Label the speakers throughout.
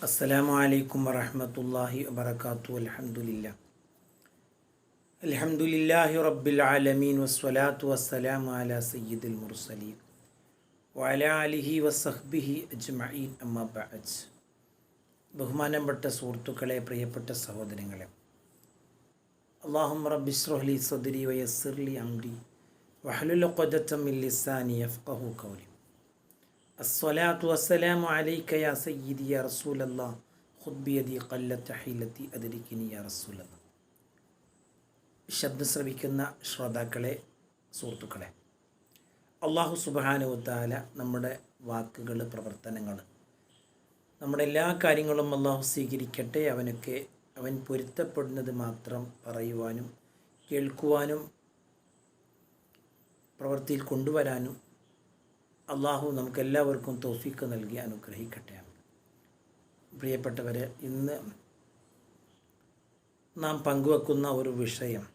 Speaker 1: അസ്സലാമു അലൈക്കും വറഹ്മത്തുള്ളാഹി വബറകാതുഹു. അൽഹംദുലില്ലാഹി റബ്ബിൽ ആലമീൻ വസ്സലാത്തു വസ്സലാമു അലാ സയ്യിദിൽ മുർസലീൻ വഅലാ ആലിഹി വസഹ്ബിഹി അജ്മഈൻ. അമ്മാ ബഅദ്. ബഹുമാനപ്പെട്ട സുഹൃത്തുക്കളെ, പ്രിയപ്പെട്ട സഹോദരങ്ങളെ, അല്ലാഹുമ്മ റബ്ബി ഇശ്റഹ് ലി സദ്രി വയസ്സിർ ലി അംരി വഹ്ലുൽ ഉഖ്ദതം മിൻ ലിസാനി യഫ്ഖഹു ഖൗലി. അസ്സലാത്തു വസ്സലാമു അലൈക യാ സയ്യിദി യാ റസൂലല്ലാഹ് ഖുദ് ബിയദി ഖല്ലത ഹീലതി അദ്രികിനി യാ റസൂലല്ലാഹ്. ശബ്ദം ശ്രവിക്കുന്ന ശ്രോതാക്കളെ, സുഹൃത്തുക്കളെ, അല്ലാഹു സുബ്ഹാനഹു വതആല നമ്മുടെ വാക്കുകൾ, പ്രവർത്തനങ്ങൾ, നമ്മുടെ എല്ലാ കാര്യങ്ങളും അല്ലാഹു സ്വീകരിക്കട്ടെ. അവൻ പൊരുത്തപ്പെടുന്നത് മാത്രം പറയുവാനും കേൾക്കുവാനും പ്രവൃത്തിയിൽ കൊണ്ടുവരാനും അള്ളാഹു നമുക്കെല്ലാവർക്കും തൗഫീഖ് നൽകി അനുഗ്രഹിക്കട്ടെ. പ്രിയപ്പെട്ടവരെ, ഇന്ന് നാം പങ്കുവെക്കുന്ന ഒരു വിഷയം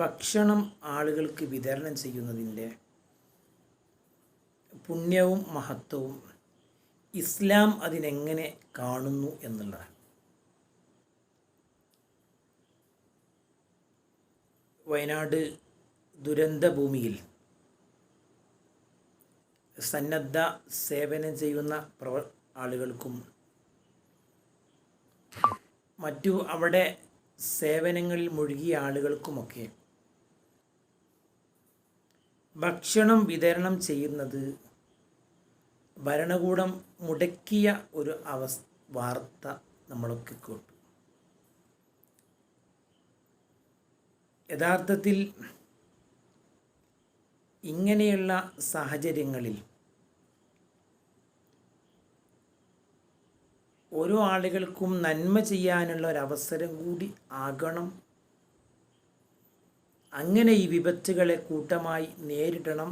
Speaker 1: ഭക്ഷണം ആളുകൾക്ക് വിതരണം ചെയ്യുന്നതിൻ്റെ പുണ്യവും മഹത്വവും ഇസ്ലാം അതിനെങ്ങനെ കാണുന്നു എന്നുള്ളതാണ്. വയനാട് ദുരന്തഭൂമിയിൽ സന്നദ്ധ സേവനം ചെയ്യുന്ന ആളുകൾക്കും മറ്റു അവിടെ സേവനങ്ങളിൽ മുഴുകിയ ആളുകൾക്കുമൊക്കെ ഭക്ഷണം വിതരണം ചെയ്യുന്നത് ഭരണകൂടം മുടക്കിയ ഒരു വാർത്ത നമ്മളൊക്കെ കേട്ടു. യഥാർത്ഥത്തിൽ ഇങ്ങനെയുള്ള സാഹചര്യങ്ങളിൽ ഓരോ ആളുകൾക്കും നന്മ ചെയ്യാനുള്ള ഒരവസരം കൂടി ആകണം. അങ്ങനെ ഈ വിപത്തുകളെ കൂട്ടമായി നേരിടണം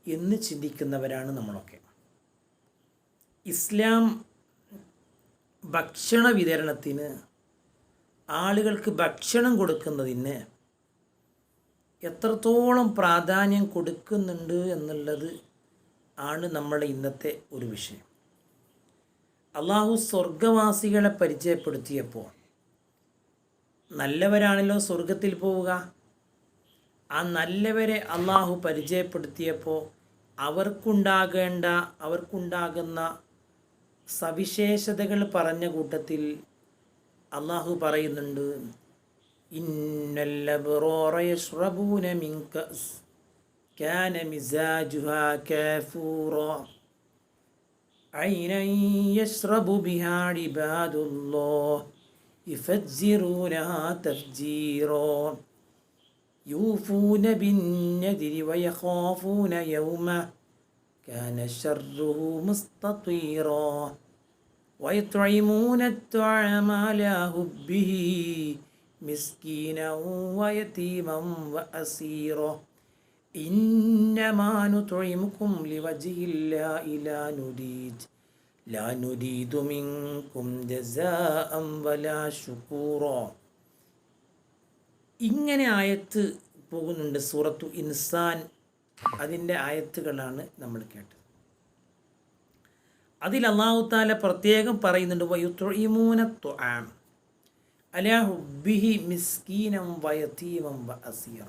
Speaker 1: എന്ന് ചിന്തിക്കുന്നവരാണ് നമ്മളൊക്കെ. ഇസ്ലാം ഭക്ഷണ വിതരണത്തിന്, ആളുകൾക്ക് ഭക്ഷണം കൊടുക്കുന്നതിന് എത്രത്തോളം പ്രാധാന്യം കൊടുക്കുന്നുണ്ട് എന്നുള്ളത് ആണ് നമ്മുടെ ഇന്നത്തെ ഒരു വിഷയം. അള്ളാഹു സ്വർഗവാസികളെ പരിചയപ്പെടുത്തിയപ്പോൾ നല്ലവരാണല്ലോ സ്വർഗത്തിൽ പോവുക. ആ നല്ലവരെ അള്ളാഹു പരിചയപ്പെടുത്തിയപ്പോൾ അവർക്കുണ്ടാകുന്ന സവിശേഷതകൾ പറഞ്ഞ കൂട്ടത്തിൽ അള്ളാഹു പറയുന്നുണ്ട്, ഇന്നൽ അബ്റാറ യശ്റബൂന മിൻ കഅസ് കാന മിസാജുഹാ കാഫൂറാ ഐനൻ യശ്റബു ബിഹാ ഇബാദുല്ലാഹ് യുഫജ്ജിറൂനഹാ തഫ്ജീറാ യൂഫൂന ബിന്നദിരി വയഖാഫൂന യൗമ കാന ശർറുഹു മുസ്തതീറാ ويطعمون الطعام على حبه مسكينا ويتيما وأسيرا إنما نطعمكم لوجه الله لا نريد منكم جزاء ولا شكورا. ഇങ്ങനെ ആയത്ത് പോകുന്നുണ്ട്. സൂറത്തു ഇൻസാൻ, അതിൻ്റെ ആയത്തുകളാണ് നമ്മൾ കേട്ടത്. അതിൽ അല്ലാഹു തആല പ്രത്യേകം പറയുന്നുണ്ട്, വയുത്ഇമൂന തുആം അലാ ഹുബ്ബിഹി മിസ്കീനം വയതീമം വഅസീറ.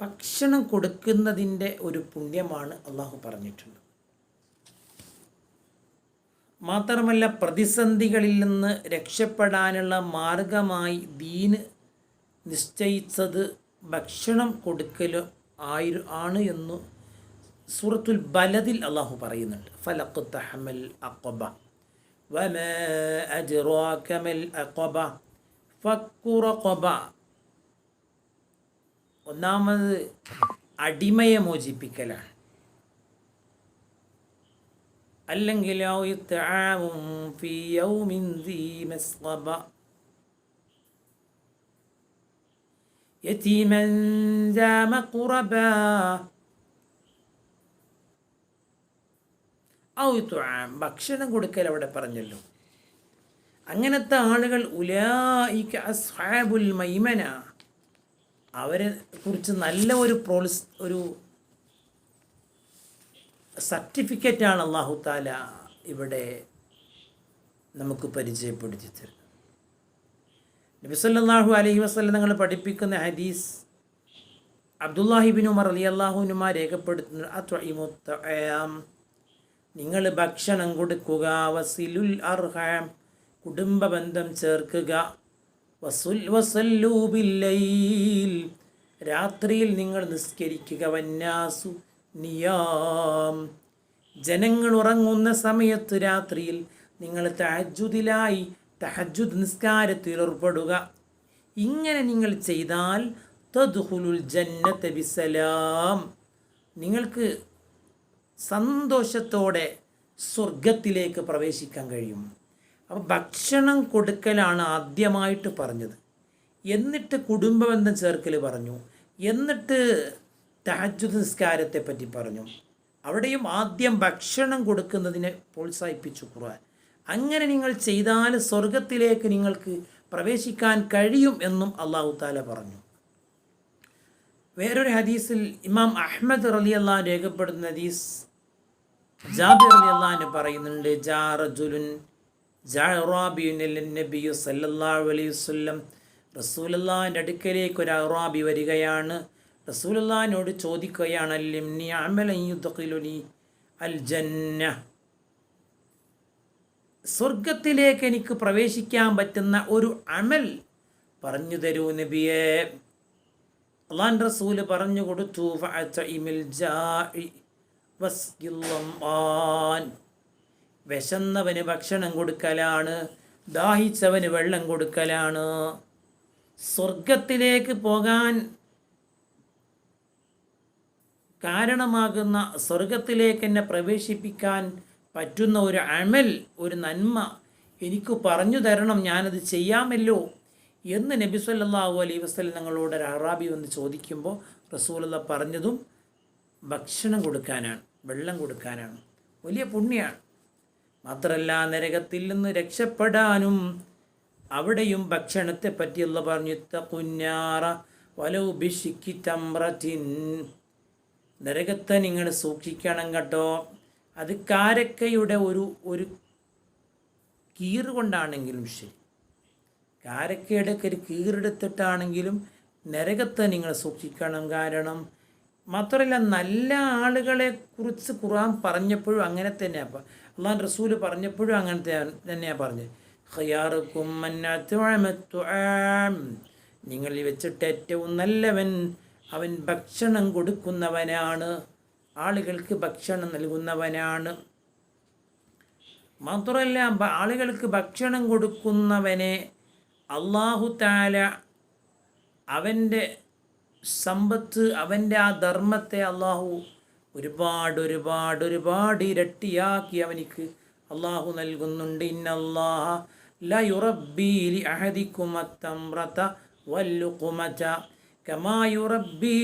Speaker 1: ഭക്ഷണം കൊടുക്കുന്നതിൻ്റെ ഒരു പുണ്യമാണ് അല്ലാഹു പറഞ്ഞിട്ടുണ്ട്. മാത്രമല്ല, പ്രതിസന്ധികളിൽ നിന്ന് രക്ഷപ്പെടാനുള്ള മാർഗമായി ദീന് നിശ്ചയിച്ചത് ഭക്ഷണം കൊടുക്കൽ ആണ് എന്ന് സൂറത്തുൽ ബലദിൽ അള്ളാഹു പറയുന്നുണ്ട്. ഫലഖ്തഹമൽ അഖബ വമാ അദ്റാക മൽ അഖബ ഫക്കു റഖബ. ഒന്നാമത് അടിമയെ മോചിപ്പിക്കലാണ്. അല്ലെങ്കിൽ ഇത്ആമുൻ ഫീ യൗമിൻ ദീ മസ്ഖബ യതീമൻ ദാ മഖ്റബ ഭക്ഷണം കൊടുക്കൽ അവിടെ പറഞ്ഞല്ലോ. അങ്ങനത്തെ ആളുകൾ ഉലൈക അസ്ഹാബുൽ മൈമന, അവരെ കുറിച്ച് നല്ല ഒരു സർട്ടിഫിക്കറ്റാണ് അല്ലാഹു തആല ഇവിടെ നമുക്ക് പരിചയപ്പെടുത്തി തരുന്നത്. നബി സല്ലല്ലാഹു അലൈഹി വസല്ലം തങ്ങൾ പഠിപ്പിക്കുന്ന ഹദീസ് അബ്ദുല്ലാഹി ഇബ്നു ഉമർ റളിയല്ലാഹു അൻഹുമാ രേഖപ്പെടുത്തുന്ന അത്വഇമുത്തആം, നിങ്ങൾ ഭക്ഷണം കൊടുക്കുക, വസിലുൽ അർഹാം, കുടുംബ ബന്ധം ചേർക്കുക, വസല്ലൂ ബില്ലൈൽ, രാത്രിയിൽ നിങ്ങൾ നിസ്കരിക്കുക, വന്നാസു നിയാം, ജനങ്ങൾ ഉറങ്ങുന്ന സമയത്ത് രാത്രിയിൽ നിങ്ങൾ തഹജ്ജുദിലായി തഹജ്ജുദ് നിസ്കാരത്തിൽ ഏർപ്പെടുക. ഇങ്ങനെ നിങ്ങൾ ചെയ്താൽ തദ്ഖുലുൽ ജന്നത ബിസലാം, നിങ്ങൾക്ക് സന്തോഷത്തോടെ സ്വർഗത്തിലേക്ക് പ്രവേശിക്കാൻ കഴിയും. അപ്പോൾ ഭക്ഷണം കൊടുക്കലാണ് ആദ്യമായിട്ട് പറഞ്ഞത്. എന്നിട്ട് കുടുംബബന്ധം ചേർക്കൽ പറഞ്ഞു. എന്നിട്ട് തഹജ്ജുദ് നിസ്കാരത്തെ പറ്റി പറഞ്ഞു. അവിടെയും ആദ്യം ഭക്ഷണം കൊടുക്കുന്നതിനെ പ്രോത്സാഹിപ്പിച്ചു ഖുർആൻ. അങ്ങനെ നിങ്ങൾ ചെയ്താൽ സ്വർഗത്തിലേക്ക് നിങ്ങൾക്ക് പ്രവേശിക്കാൻ കഴിയും എന്നും അല്ലാഹു തആല പറഞ്ഞു. വേറൊരു ഹദീസിൽ ഇമാം അഹ്മദ് റളിയല്ലാഹു അൻഹു രേഖപ്പെടുത്തുന്ന ഹദീസ് ജാബിർ റളിയല്ലാഹു അൻഹു പറയുന്നുണ്ട്, ജാറജുലുൻ ജഅറാബിയുൻ നബി സല്ലല്ലാഹു അലൈഹി വസല്ലം, റസൂലുള്ളാഹിന്റെ അടുക്കലേക്ക് ഒരു അറാബി വരികയാണ്. റസൂലുള്ളാഹിനോട് ചോദിക്കുകയാണ്, അല്ലിംനി അമലൻ യുദ്ഖിലുനി അൽ ജന്ന, സ്വർഗത്തിലേക്ക് എനിക്ക് പ്രവേശിക്കാൻ പറ്റുന്ന ഒരു അമൽ പറഞ്ഞു തരൂ നബിയേ. അല്ലാഹുവിന്റെ റസൂൽ പറഞ്ഞു കൊടുത്തു, ഫഅതഇമിൽ ജാഇ വസ്ഖിൽ ലംആൻ, വിശന്നവന് ഭക്ഷണം കൊടുക്കലാണ്, ദാഹിച്ചവന് വെള്ളം കൊടുക്കലാണ്. സ്വർഗത്തിലേക്ക് പോകാൻ കാരണമാകുന്ന, സ്വർഗത്തിലേക്ക് എന്നെ പ്രവേശിപ്പിക്കാൻ പറ്റുന്ന ഒരു അമൽ, ഒരു നന്മ എനിക്ക് പറഞ്ഞു തരണം, ഞാനത് ചെയ്യാമല്ലോ എന്ന് നബി സല്ലല്ലാഹു അലൈഹി വസല്ലം തങ്ങളോട് ഒരു അറാബി വന്ന് ചോദിക്കുമ്പോൾ റസൂലുള്ളാഹി പറഞ്ഞതും ഭക്ഷണം കൊടുക്കാനാണ്, വെള്ളം കൊടുക്കാനാണ്. വലിയ പുണ്യമാണ്. മാത്രമല്ല നരകത്തിൽ നിന്ന് രക്ഷപ്പെടാനും അവിടെയും ഭക്ഷണത്തെ പറ്റിയുള്ള പറഞ്ഞു, ഇത്തഖുന്നാറ വലൗ ബിശിക്കി തംറത്തിൻ, നരകത്തെ നിങ്ങൾ സൂക്ഷിക്കണം കേട്ടോ, അത് കാരക്കയുടെ ഒരു കീറ് കൊണ്ടാണെങ്കിലും ശരി, കാരക്കയുടെ ഒരു കീറെടുത്തിട്ടാണെങ്കിലും നരകത്തെ നിങ്ങൾ സൂക്ഷിക്കണം. കാരണം മാത്രമല്ല നല്ല ആളുകളെ കുറിച്ച് ഖുർആൻ പറഞ്ഞപ്പോഴും അങ്ങനെ തന്നെയാണ്, അല്ലാഹു റസൂൽ പറഞ്ഞപ്പോഴും അങ്ങനെ തന്നെയാണ് പറഞ്ഞത്. ഖിയാറുക്കും മൻ അത്അമ തുആം, നിങ്ങളിൽ വെച്ചിട്ട് ഏറ്റവും നല്ലവൻ അവൻ ഭക്ഷണം കൊടുക്കുന്നവനാണ്, ആളുകൾക്ക് ഭക്ഷണം നൽകുന്നവനാണ്. മാത്രമല്ല ആളുകൾക്ക് ഭക്ഷണം കൊടുക്കുന്നവനെ അല്ലാഹു തആല അവൻ്റെ സമ്പത്ത്, അവൻ്റെ ആ ധർമ്മത്തെ അല്ലാഹു ഒരുപാട് ഇരട്ടിയാക്കി അവനിക്ക് അല്ലാഹു നൽകുന്നുണ്ട്. ഇന്നല്ലാഹ ലാ യുറബ്ബി ലി അഹദികും അത്തംറത വല്ലുഖമത കമാ യുറബ്ബി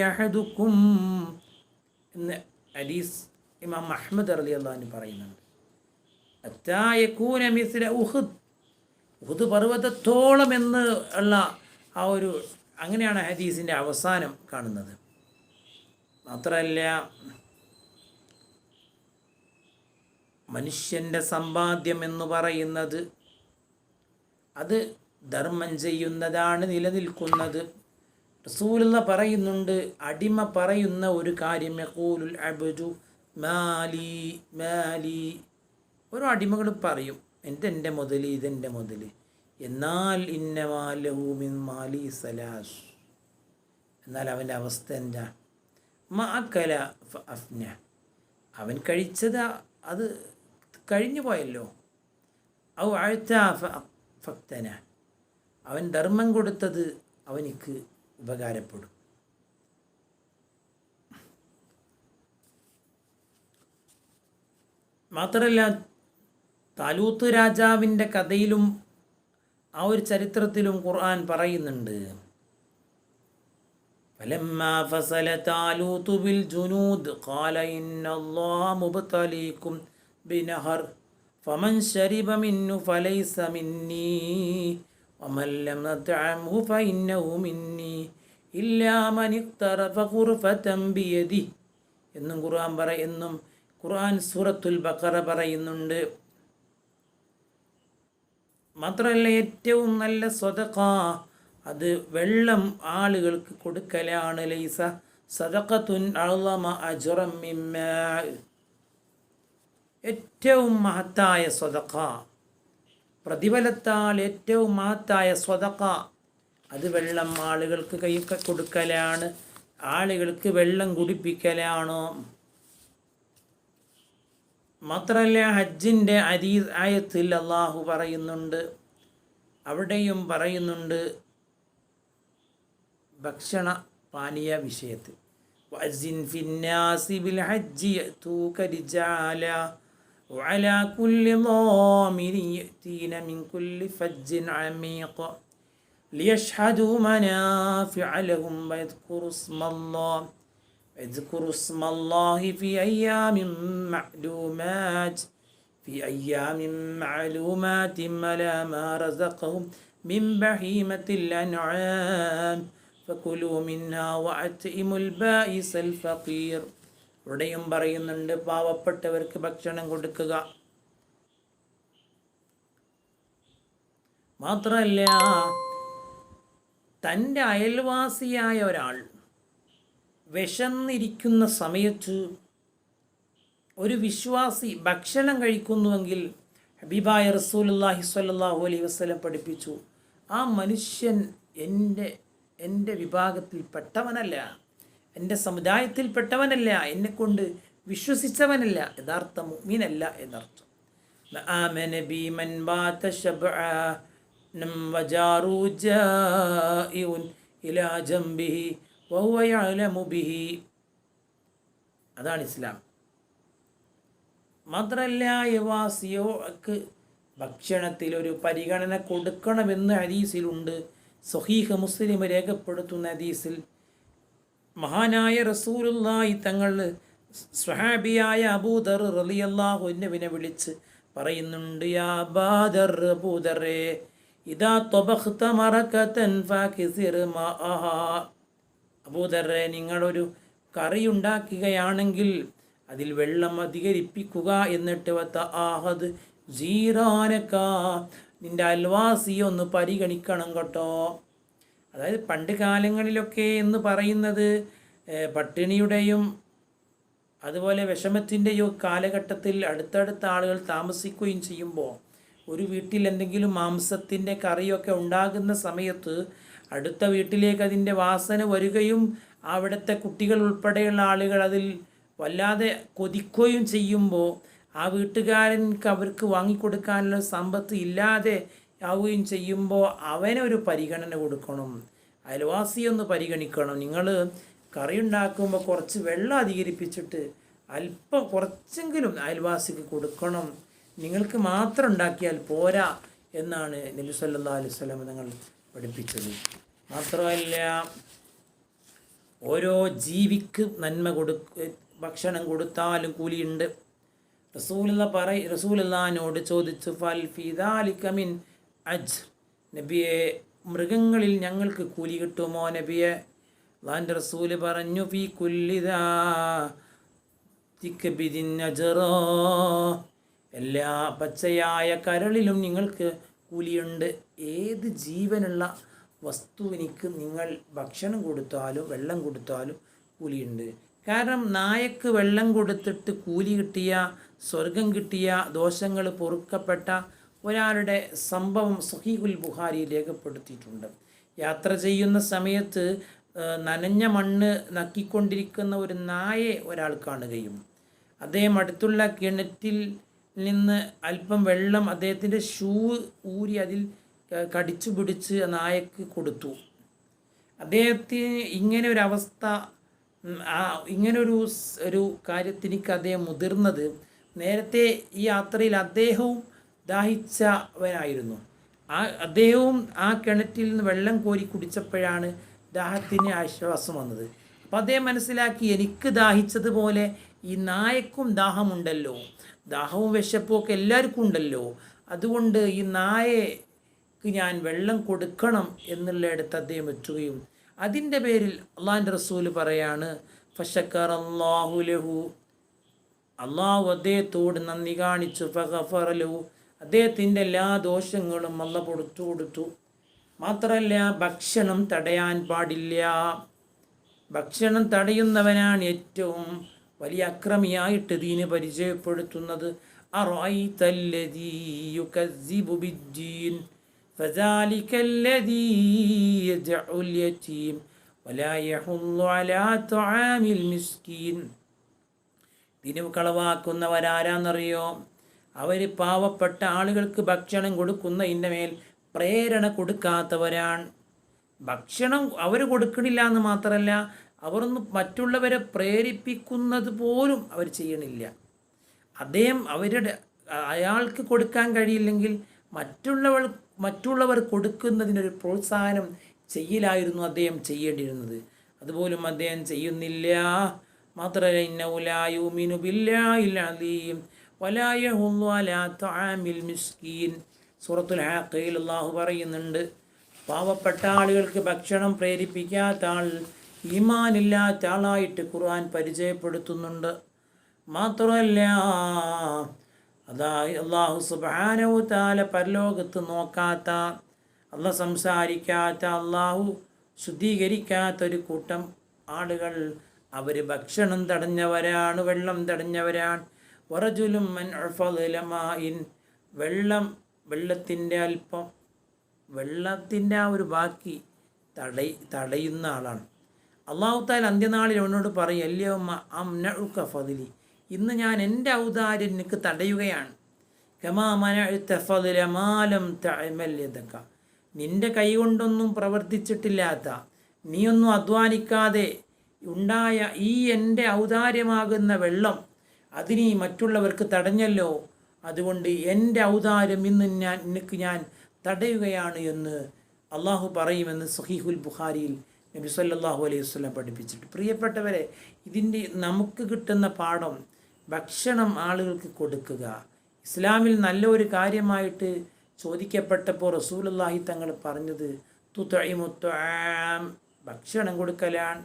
Speaker 1: അഹദുക്കും എന്ന് ഹദീസ് ഇമാം അഹ്മദ് റളിയല്ലാഹു അൻഹു പറയുന്നുണ്ട്. ഹത്താ യകൂന മിസ്ല ഉഹുദ് പർവ്വതത്തോളം എന്ന് ഉള്ള ആ ഒരു, അങ്ങനെയാണ് ഹദീസിൻ്റെ അവസാനം കാണുന്നത്. മാത്രമല്ല മനുഷ്യൻ്റെ സമ്പാദ്യം എന്ന് പറയുന്നത് അത് ധർമ്മം ചെയ്യുന്നതാണ് നിലനിൽക്കുന്നത്. റസൂലുള്ളാഹി പറയുന്നുണ്ട്, അടിമ പറയുന്ന ഒരു കാര്യം, യഖൂലുൽ അബ്ദു മാലി മാലി, ഓരോ അടിമകൾ പറയും എൻ്റെ മുതൽ, ഇതെൻ്റെ മുതൽ. എന്നാൽ ഇന്നമാ ലഹു മിൻ മാലി സലാസ്, എന്നാൽ അവൻ്റെ അവസ്ഥ എന്താ? മഅക്കല ഫഅഫ്ന, അവൻ കഴിച്ചത് അത് കഴിഞ്ഞു പോയല്ലോ. ഔ അഅത ഫഖ്തന, അവൻ ധർമ്മം കൊടുത്തത് അവനിക്ക് ഉപകാരപ്പെടും. മാത്രമല്ല താലൂത്ത് രാജാവിൻ്റെ കഥയിലും ആ ഒരു ചരിത്രത്തിലും ഖുർആൻ പറയുന്നുണ്ട്, ഫലമ്മാ ഫസല താലൂത്ത് ബിൽ ജുനൂദ് ഖാല ഇന്നല്ലാഹ മുബ്തലീകും ബിനഹർ ഫമൻ ശരിബ മിന്നു ഫലൈസ മിന്നീ വമൻ ലം യത്അംഹു ഫഇന്നഹു മിന്നീ ഇല്ലാ മൻ ഇഖ്തറഫ ഖുർഫതൻ ബിയദിഹി എന്നും ഖുർആൻ എന്നും ഖുർആൻ സൂറത്തുൽ ബഖറ പറയുന്നുണ്ട്. മാത്രമല്ല ഏറ്റവും നല്ല സ്വതഖ അത് വെള്ളം ആളുകൾക്ക് കൊടുക്കലാണ്. ലൈസ സദഖത്തുൻ അഅ്ളമ അജ്റൻ മിമ്മാ, ഏറ്റവും മഹത്തായ സ്വതഖ, പ്രതിഫലത്താൽ ഏറ്റവും മഹത്തായ സ്വതഖ അത് വെള്ളം ആളുകൾക്ക് കൈ കൊടുക്കലാണ്, ആളുകൾക്ക് വെള്ളം കുടിപ്പിക്കലാണ്. മാത്രമല്ല ഹജ്ജിൻ്റെ ആയത്തിൽ അള്ളാഹു പറയുന്നുണ്ട്, അവിടെയും പറയുന്നുണ്ട് ഭക്ഷണ പാനീയ വിഷയത്തിൽ. വഅസ്സിൻ ഫിന്നാസി ബിൽ ഹജ്ജി യഅതൂക റിജാല വഅലാ കുല്ലി ളാമിരിൻ യഅതീന മിൻ കുല്ലി ഫജ്ജിൻ അമീഖ ലിയശ്ഹദൂ മനാഫിഅ ലഹും വയദ്കുറു ഇസ്മല്ലാഹി ഫി അയ്യാമിൻ മഅലൂമാതിൻ അലാ മാ റസഖഹും മിൻ ബഹീമത്തിൽ അൻആം ഫകുലൂ മിൻഹാ വഅത്ഇമുൽ ബാഇസൽ ഫഖീർ. ഇവിടെയും പറയുന്നുണ്ട് പാവപ്പെട്ടവർക്ക് ഭക്ഷണം കൊടുക്കുക. മാത്രമല്ല തൻ്റെ അയൽവാസിയായ ഒരാൾ വിശന്നിരിക്കുന്ന സമയത്ത് ഒരു വിശ്വാസി ഭക്ഷണം കഴിക്കുന്നുവെങ്കിൽ ഹബീബായ റസൂലുള്ളാഹി സ്വല്ലല്ലാഹു അലൈഹി വസല്ലം പഠിപ്പിച്ചു, ആ മനുഷ്യൻ എൻ്റെ വിഭാഗത്തിൽപ്പെട്ടവനല്ല, എൻ്റെ സമുദായത്തിൽപ്പെട്ടവനല്ല, എന്നെക്കൊണ്ട് വിശ്വസിച്ചവനല്ല, യഥാർത്ഥ മുഅ്മിനല്ല എന്നർത്ഥം. ആമന ബി മൻ ബാത ശബ്അൻ വജാറു ജാഇഉൻ ഇലാ ജംബിഹി വഹുവ യഅലമു ബിഹി. അതാണ് ഇസ്ലാം. മാത്രമല്ല യവാസിയോക്ക് ഭക്ഷണത്തിൽ ഒരു പരിഗണന കൊടുക്കണമെന്ന് ഹദീസിലുണ്ട്. സ്വഹീഹ് മുസ്ലിം രേഖപ്പെടുത്തുന്ന ഹദീസിൽ മഹാനായ റസൂലുള്ളാഹി തങ്ങൾ സ്വഹാബിയായ അബൂദർ റളിയല്ലാഹു അൻഹുവിനെ വിളിച്ച് പറയുന്നുണ്ട്, യാ അബൂദർ, അബൂദറേ, ഇദാ തബഖ്ത മറകതൻ ഫകിസിർ മാഅഹാ. അബൂദറേ, നിങ്ങളൊരു കറി ഉണ്ടാക്കുകയാണെങ്കിൽ അതിൽ വെള്ളം അധികരിപ്പിക്കുക, എന്നിട്ട് വതആഹദ് ജീറാനക, നിൻ്റെ അയൽവാസിയെ ഒന്ന് പരിഗണിക്കണം കേട്ടോ. അതായത് പണ്ട് കാലങ്ങളിലൊക്കെ എന്ന് പറയുന്നത് പട്ടിണിയുടെയും അതുപോലെ വിഷമത്തിൻ്റെയും കാലഘട്ടത്തിൽ അടുത്തടുത്ത ആളുകൾ താമസിക്കുകയും ചെയ്യുമ്പോൾ ഒരു വീട്ടിൽ എന്തെങ്കിലും മാംസത്തിൻ്റെ കറിയൊക്കെ ഉണ്ടാകുന്ന സമയത്ത് അടുത്ത വീട്ടിലേക്ക് അതിൻ്റെ വാസന വരികയും അവിടുത്തെ കുട്ടികൾ ഉൾപ്പെടെയുള്ള ആളുകൾ അതിൽ വല്ലാതെ കൊതിക്കുകയും ചെയ്യുമ്പോൾ ആ വീട്ടുകാരൻക്ക് അവർക്ക് വാങ്ങിക്കൊടുക്കാനുള്ള സമ്പത്ത് ഇല്ലാതെ ആവുകയും ചെയ്യുമ്പോൾ അവനൊരു പരിഗണന കൊടുക്കണം, അയൽവാസിയൊന്ന് പരിഗണിക്കണം. നിങ്ങൾ കറി ഉണ്ടാക്കുമ്പോൾ കുറച്ച് വെള്ളം അധികരിപ്പിച്ചിട്ട് അല്പം കുറച്ചെങ്കിലും അയൽവാസിക്ക് കൊടുക്കണം, നിങ്ങൾക്ക് മാത്രം ഉണ്ടാക്കിയാൽ പോരാ എന്നാണ് നബി സല്ലല്ലാഹു അലൈഹി വസല്ലം തങ്ങൾ പഠിപ്പിച്ചത്. മാത്രമല്ല ഓരോ ജീവിക്ക് നന്മ ഭക്ഷണം കൊടുത്താലും കൂലിയുണ്ട്. റസൂലുള്ളാഹിനോട് ചോദിച്ചു, ഫൽ ഫീ ദാലിക മിൻ അജ്ർ, നബിയെ മൃഗങ്ങളിൽ ഞങ്ങൾക്ക് കൂലി കിട്ടുമോ നബിയെ? അല്ലാഹുവിൻ്റെ റസൂല് പറഞ്ഞു, ഫീ കുല്ലി ദാതികബിദിൻ അജ്റാ, എല്ലാ പച്ചയായ കരളിലും നിങ്ങൾക്ക് കൂലിയുണ്ട്. ഏത് ജീവനുള്ള വസ്തുവിനിക്ക് നിങ്ങൾ ഭക്ഷണം കൊടുത്താലും വെള്ളം കൊടുത്താലും കൂലിയുണ്ട്. കാരണം നായക്ക് വെള്ളം കൊടുത്തിട്ട് കൂലി കിട്ടിയ, സ്വർഗം കിട്ടിയ, ദോഷങ്ങൾ പൊറുക്കപ്പെട്ട ഒരാളുടെ സംഭവം സ്വഹീഹുൽ ബുഖാരി രേഖപ്പെടുത്തിയിട്ടുണ്ട്. യാത്ര ചെയ്യുന്ന സമയത്ത് നനഞ്ഞ മണ്ണ് നക്കിക്കൊണ്ടിരിക്കുന്ന ഒരു നായയെ ഒരാൾ കാണുകയും അദ്ദേഹം അടുത്തുള്ള കിണറ്റിൽ നിന്ന് അല്പം വെള്ളം അദ്ദേഹത്തിൻ്റെ ഷൂ ഊരി അതിൽ കടിച്ചു പിടിച്ച് നായക്ക് കൊടുത്തു. അദ്ദേഹത്തിന് ഇങ്ങനെ ഒരു അവസ്ഥ, ഇങ്ങനൊരു കാര്യത്തിനിക്ക് അദ്ദേഹം മുതിർന്നത് നേരത്തെ ഈ യാത്രയിൽ അദ്ദേഹവും ദാഹിച്ചവനായിരുന്നു. അദ്ദേഹവും ആ കിണറ്റിൽ നിന്ന് വെള്ളം കോരി കുടിച്ചപ്പോഴാണ് ദാഹത്തിന് ആശ്വാസം വന്നത്. അപ്പോൾ അദ്ദേഹം മനസ്സിലാക്കി, എനിക്ക് ദാഹിച്ചതുപോലെ ഈ നായക്കും ദാഹമുണ്ടല്ലോ, ദാഹവും വിശപ്പും ഒക്കെ എല്ലാവർക്കും ഉണ്ടല്ലോ, അതുകൊണ്ട് ഈ നായക്ക് ഞാൻ വെള്ളം കൊടുക്കണം എന്നുള്ളിടത്ത് അദ്ദേഹം എത്തുകയും അതിൻ്റെ പേരിൽ അള്ളാഹിൻ്റെ റസൂല് പറയാണ്, ഫശക്കറല്ലാഹു ലഹു, അള്ളാഹു അദ്ദേഹത്തോട് നന്ദി കാണിച്ചു. ഫഗഫറലു, അദ്ദേഹത്തിൻ്റെ എല്ലാ ദോഷങ്ങളും അള്ളാഹ് പുറത്തു കൊടുത്തു. മാത്രമല്ല ഭക്ഷണം തടയാൻ പാടില്ല. ഭക്ഷണം തടയുന്നവനാണ് ഏറ്റവും വലിയ അക്രമിയായിട്ട് ദീന് പരിചയപ്പെടുത്തുന്നത്. അറഅയ്തല്ലദീ യുകസ്സിബു ബിദ്ദീൻ ഫദാലികല്ലദീ യദ്ഉൽ യതീം വലാ യഹുല്ലു അലാ തുആമിൽ മിസ്കീൻ. ദീന് കളവാക്കുന്നവരാരാന്നറിയോ? അവർ പാവപ്പെട്ട ആളുകൾക്ക് ഭക്ഷണം കൊടുക്കുന്നതിൻ്റെ മേൽ പ്രേരണ കൊടുക്കാത്തവരാണ്. ഭക്ഷണം അവർ കൊടുക്കണില്ല എന്ന് മാത്രമല്ല, അവരൊന്നും മറ്റുള്ളവരെ പ്രേരിപ്പിക്കുന്നത് പോലും അവർ ചെയ്യണില്ല. അയാൾക്ക് കൊടുക്കാൻ കഴിയില്ലെങ്കിൽ മറ്റുള്ളവർ കൊടുക്കുന്നതിനൊരു പ്രോത്സാഹനം ചെയ്യലായിരുന്നു അദ്ദേഹം ചെയ്യേണ്ടിയിരുന്നത്. അതുപോലും അദ്ദേഹം ചെയ്യുന്നില്ല. മാത്രമല്ല ഇന്നഹു ലാ യുമിനു ബില്ലാഹിൽ അലീം വലാ യഹുല്ലു അലാ തുആമിൽ മിസ്കീൻ. സൂറത്തുൽ ഹാഖയിൽ അല്ലാഹു പറയുന്നുണ്ട്, പാവപ്പെട്ട ആളുകൾക്ക് ഭക്ഷണം പ്രേരിപ്പിക്കാത്ത ആൾ ഈമാനില്ലാത്ത ആളായിട്ട് ഖുർആൻ പരിചയപ്പെടുത്തുന്നുണ്ട്. മാത്രമല്ല അല്ലാഹു സുബ്ഹാനഹു തആല പരലോകത്ത് നോക്കാത്ത, അല്ലാഹ് സംസാരിക്കാത്ത, അല്ലാഹു ശുദ്ധീകരിക്കാത്ത ഒരു കൂട്ടം ആളുകൾ, അവർ ഭക്ഷണം തടഞ്ഞവരാണ്, വെള്ളം തടഞ്ഞവരാണ്. വറജുലും മൻ ഉഫദല മാഇൻ, വെള്ളത്തിൻ്റെ ആ ഒരു ബാക്കി തടയുന്ന ആളാണ്. അല്ലാഹു തആല അന്ത്യനാളിൽ അവനോട് പറയും, അല്യൗമ അംനഉക ഫദ്ലി, ഇന്ന് ഞാൻ എൻ്റെ ഔദാര്യം നിനക്ക് തടയുകയാണ്. കമാ മനഅത ഫദ്ല മാ ലം തഅമൽ യദക, നിൻ്റെ കൈ കൊണ്ടൊന്നും പ്രവർത്തിച്ചിട്ടില്ലാത്ത, നീയൊന്നും അധ്വാനിക്കാതെ ഉണ്ടായ ഈ എൻ്റെ ഔദാര്യമാകുന്ന വെള്ളം അതിനി മറ്റുള്ളവർക്ക് തടഞ്ഞല്ലോ, അതുകൊണ്ട് എൻ്റെ ഔദാര്യം ഇന്ന് നിനക്ക് ഞാൻ തടയുകയാണ് എന്ന് അള്ളാഹു പറയുമെന്ന് സഹീഹുൽ ബുഖാരിയിൽ നബി സല്ലല്ലാഹു അലൈഹി വസല്ലം പഠിപ്പിച്ചിട്ട്. പ്രിയപ്പെട്ടവരെ, ഇതിൻ്റെ നമുക്ക് കിട്ടുന്ന പാഠം, ഭക്ഷണം ആളുകൾക്ക് കൊടുക്കുക. ഇസ്ലാമിൽ നല്ലൊരു കാര്യമായിട്ട് ചോദിക്കപ്പെട്ടപ്പോൾ റസൂലുള്ളാഹി തങ്ങൾ പറഞ്ഞത് തുത്ഇമുത്ത്ആം, ഭക്ഷണം കൊടുക്കലാണ്.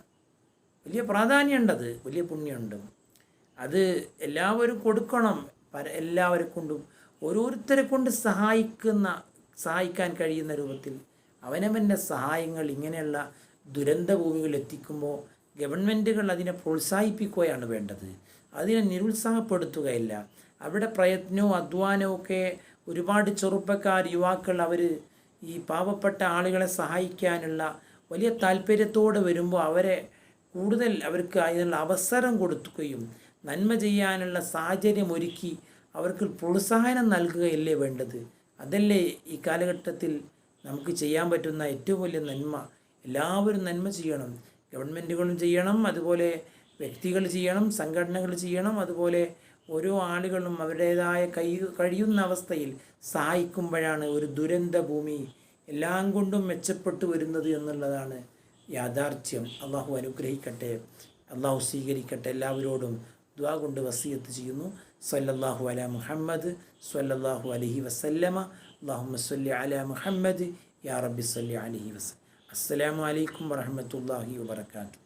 Speaker 1: വലിയ പ്രാധാന്യമുണ്ടത്, വലിയ പുണ്യമുണ്ട്. അത് എല്ലാവരും കൊടുക്കണം. എല്ലാവരെ കൊണ്ടും ഓരോരുത്തരെ കൊണ്ട് സഹായിക്കാൻ കഴിയുന്ന രൂപത്തിൽ അവനവൻ്റെ സഹായങ്ങൾ ഇങ്ങനെയുള്ള ദുരന്ത ഭൂമികളിൽ എത്തിക്കുമ്പോൾ ഗവൺമെൻറ്റുകൾ അതിനെ പ്രോത്സാഹിപ്പിക്കുകയാണ് വേണ്ടത്, അതിനെ നിരുത്സാഹപ്പെടുത്തുകയില്ല. അവിടെ പ്രയത്നവും അധ്വാനവും ഒക്കെ ഒരുപാട് ചെറുപ്പക്കാർ, യുവാക്കൾ അവർ ഈ പാവപ്പെട്ട ആളുകളെ സഹായിക്കാനുള്ള വലിയ താല്പര്യത്തോടെ വരുമ്പോൾ അവരെ കൂടുതൽ അവർക്ക് അതിനുള്ള അവസരം കൊടുക്കുകയും നന്മ ചെയ്യാനുള്ള സാഹചര്യം ഒരുക്കി അവർക്ക് പ്രോത്സാഹനം നൽകുകയല്ലേ വേണ്ടത്. അതല്ലേ ഈ കാലഘട്ടത്തിൽ നമുക്ക് ചെയ്യാൻ പറ്റുന്ന ഏറ്റവും വലിയ നന്മ. എല്ലാവരും നന്മ ചെയ്യണം, ഗവൺമെൻറ്റുകളും ചെയ്യണം, അതുപോലെ വ്യക്തികൾ ചെയ്യണം, സംഘടനകൾ ചെയ്യണം, അതുപോലെ ഓരോ ആളുകളും അവരുടേതായ കഴിയുന്ന അവസ്ഥയിൽ സഹായിക്കുമ്പോഴാണ് ഒരു ദുരന്ത ഭൂമി എല്ലാം കൊണ്ടും മെച്ചപ്പെട്ടു വരുന്നത് എന്നുള്ളതാണ് യാഥാർത്ഥ്യം. അള്ളാഹു അനുഗ്രഹിക്കട്ടെ, അള്ളാഹു സ്വീകരിക്കട്ടെ. എല്ലാവരോടും ദുആ കൊണ്ട് വസിയത്ത് ചെയ്യുന്നു. സ്വല്ലല്ലാഹു അലാ മുഹമ്മദ് സ്വല്ലല്ലാഹു അലൈഹി വസല്ലമ. അല്ലാഹുമ്മ സ്വല്ലി അലാ മുഹമ്മദ് യാ റബ്ബി സ്വല്ലി അലൈഹി വസല്ലം. അസ്സലാമു അലൈക്കും വറഹ്മത്തുള്ളാഹി വബറകാതുഹു.